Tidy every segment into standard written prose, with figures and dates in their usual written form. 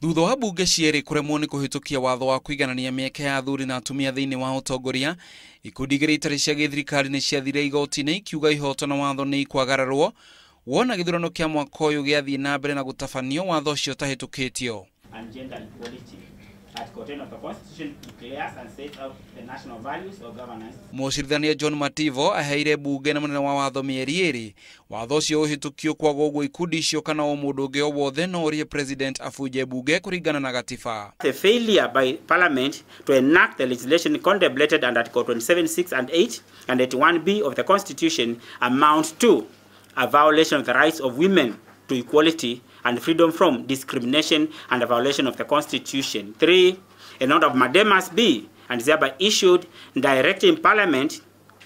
Thutha wa bunge cierĩ kuremwo nĩ kũhĩtũkia watho wa kũiganania mĩeke ya athuri na atumia thĩinĩ wa ũtongoria, ikundi igĩrĩ itarĩ cia gĩthirikari nĩ ciathire igoti-inĩ ikiuga ihoto na watho nĩ ikwagararwo wona gĩthurano kĩa mwaka ũyũ gĩathiĩ na mbere na gũtabanio watho ũcio ũtahĩtũkĩtio. Mũcirithania John Mativo aheire bunge na mũnene wa watho mĩeri ĩrĩ watho ũcio ũhĩtũkio kwaga ũguo ikundi icio kana o mũndũ ũngĩ o wothe no ũrie president abunje bunge kũringana na gatiba. The failure by parliament to enact the legislation contemplated under Article 27(6) and 8 and 81(b) of the Constitution amounts to a violation of the rights of women to equality and freedom from discrimination and a violation of the Constitution. 3. An order of mandamus be and is thereby issued directing Parliament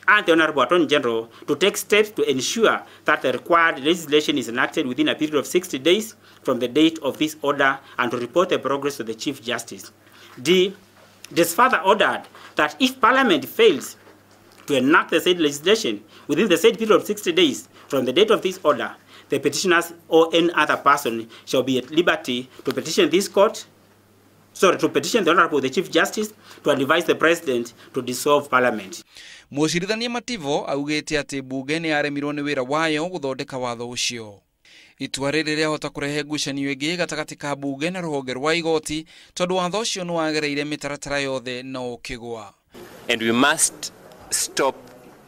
and the Honourable Attorney General to take steps to ensure that the required legislation is enacted within a period of 60 days from the date of this order and to report the progress to the Chief Justice. D. It is further ordered that if Parliament fails to enact the said legislation within the said period of 60 days from the date of this order, the petitioners or any other person shall be at liberty to petition this court, to petition the Honourable the Chief Justice to advise the President to dissolve Parliament. Mũcirithania Mativo augĩte atĩ bunge nĩ yaremirwo nĩ wĩra wayo gũthondeka watho ũcio. Itua rĩrĩ rĩahota kũrehe ngucanio ĩngĩ gatagatĩ ka bunge na rũhonge rwa igoti tondũ watho ũcio nĩ wagereire mĩtaratara yothe na ũkĩgwa. And we must stop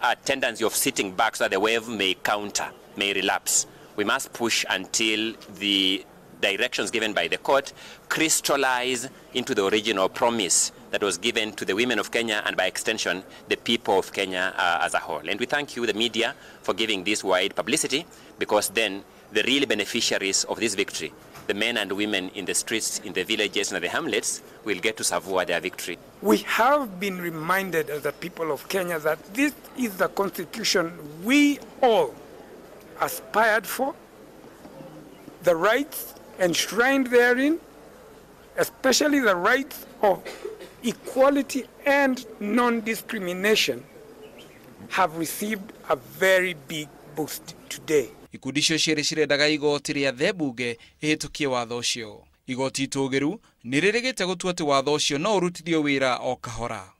a tendency of sitting back so that the wave may counter, may relapse. We must push until the directions given by the court crystallize into the original promise that was given to the women of Kenya and by extension the people of Kenya as a whole. And we thank you, the media, for giving this wide publicity, because then the real beneficiaries of this victory, the men and women in the streets, in the villages and the hamlets, will get to savour their victory. We have been reminded as the people of Kenya that this is the constitution we all aspired for, the rights enshrined therein, especially the rights of equality and non-discrimination, have received a very big boost today. Ikundi icio cierĩ cirendaga igoti rĩa the bunge ĩhĩtũkie watho ũcio. Igoti itũgĩru nĩ rĩrĩgĩte gũtua atĩ watho ũcio no ũrutithio wĩra o kahora.